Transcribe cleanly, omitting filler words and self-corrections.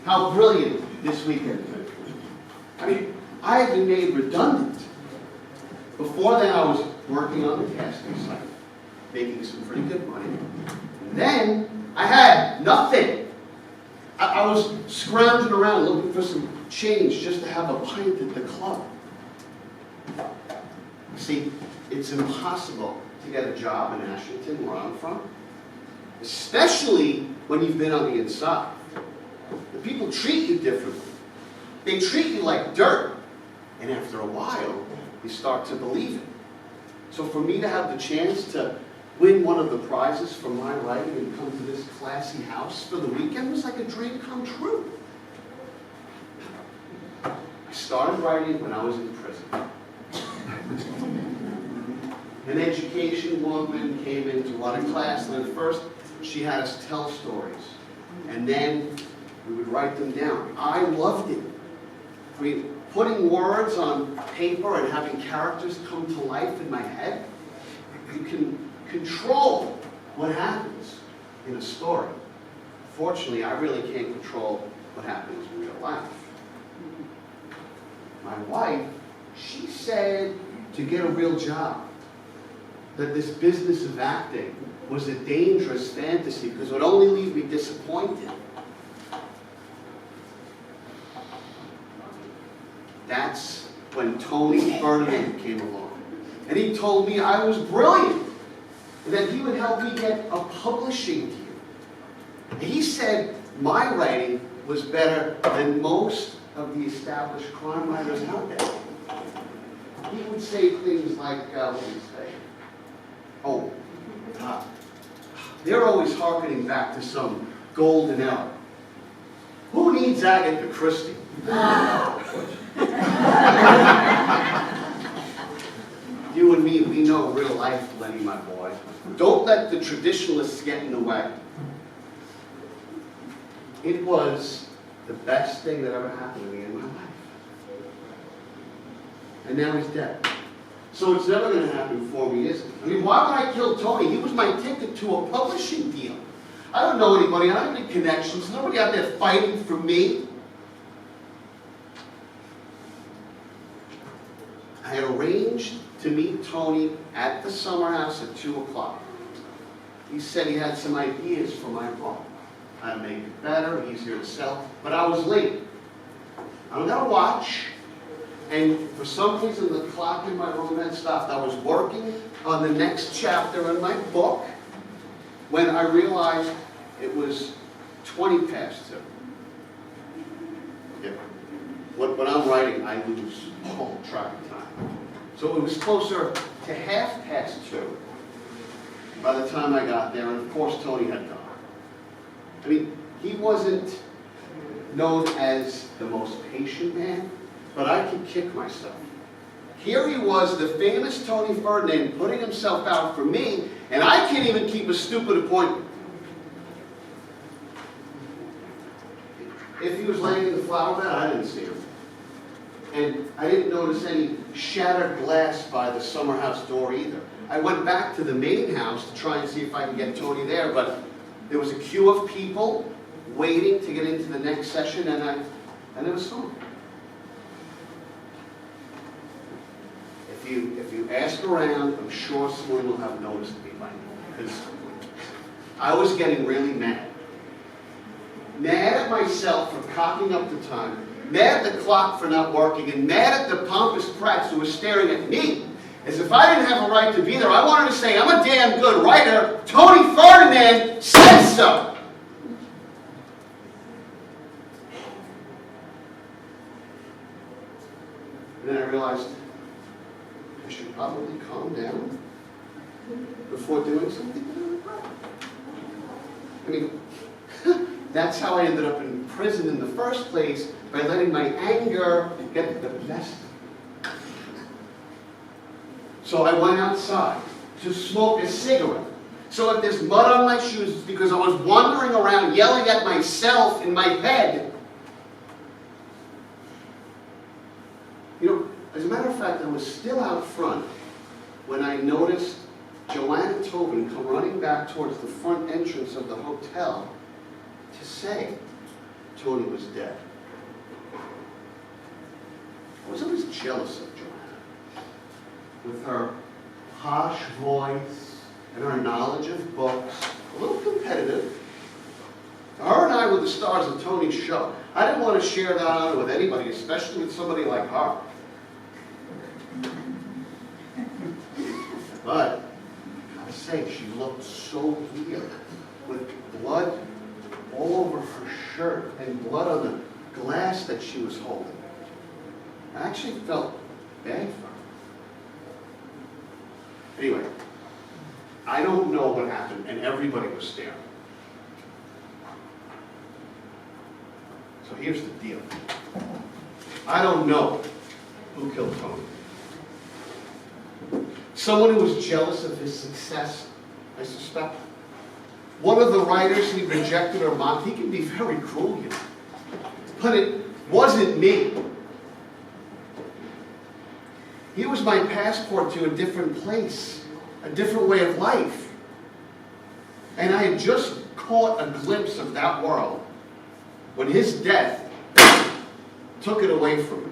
how brilliant this weekend has been. I mean, I had been made redundant. Before then, I was working on the casting site, making some pretty good money. And then, I had nothing. I was scrounging around looking for some change just to have a pint at the club. See, it's impossible to get a job in Ashington, where I'm from, especially when you've been on the inside. The people treat you differently. They treat you like dirt. And after a while, you start to believe it. So for me to have the chance to win one of the prizes for my writing and come to this classy house for the weekend was like a dream come true. I started writing when I was in prison. An education woman came in to run a class, and at first she had us tell stories. And then we would write them down. I loved it. I mean, putting words on paper and having characters come to life in my head, you can control what happens in a story. Fortunately, I really can't control what happens in real life. My wife, she said to get a real job, that this business of acting was a dangerous fantasy because it would only leave me disappointed. That's when Tony Ferdinand came along. And he told me I was brilliant, and that he would help me get a publishing deal. And he said my writing was better than most of the established crime writers out there. He would say things like, what would he say? Oh, they're always hearkening back to some golden era. Who needs Agatha Christie? You and me, we know real life, Lenny, my boy. Don't let the traditionalists get in the way. It was the best thing that ever happened to me in my life. And now he's dead. So it's never going to happen for me, is it? I mean, why would I kill Tony? He was my ticket to a publishing deal. I don't know anybody. I don't have any connections. Nobody out there fighting for me. I had arranged to meet Tony at the summer house at 2 o'clock. He said he had some ideas for my book. How to make it better, easier to sell. But I was late. I don't got a watch. And for some reason, the clock in my room had stopped. I was working on the next chapter in my book when I realized it was 20 past 2. Yeah. When I'm writing, I lose all track of time. So it was closer to 2:30 by the time I got there, and of course Tony had gone. I mean, he wasn't known as the most patient man, but I could kick myself. Here he was, the famous Tony Ferdinand, putting himself out for me, and I can't even keep a stupid appointment. If he was laying in the flower bed, I didn't see him. And I didn't notice any shattered glass by the summer house door either. I went back to the main house to try and see if I could get Tony there, but there was a queue of people waiting to get into the next session, and it was gone. If you ask around, I'm sure someone will have noticed me by now, because I was getting really mad. Mad at myself for cocking up the time, mad at the clock for not working, and mad at the pompous prats who were staring at me as if I didn't have a right to be there. I wanted to say, I'm a damn good writer. Tony Ferdinand said so. And then I realized I should probably calm down before doing something that I regret. I mean, that's how I ended up in prison in the first place, by letting my anger get the best of me. So I went outside to smoke a cigarette. So if there's mud on my shoes, it's because I was wandering around yelling at myself in my head. You know, as a matter of fact, I was still out front when I noticed Joanna Tobin come running back towards the front entrance of the hotel to say, Tony was dead. I was always jealous of Joanna. With her posh voice and her knowledge of books, a little competitive. Her and I were the stars of Tony's show. I didn't want to share that honor with anybody, especially with somebody like her. But, I gotta say, she looked so real, with blood all over her shirt and blood on the glass that she was holding. I actually felt bad for her. Anyway, I don't know what happened, and everybody was staring. So here's the deal. I don't know who killed Tony. Someone who was jealous of his success, I suspect. One of the writers he rejected or mocked. He can be very cruel, you know. But it wasn't me. He was my passport to a different place, a different way of life. And I had just caught a glimpse of that world when his death took it away from me.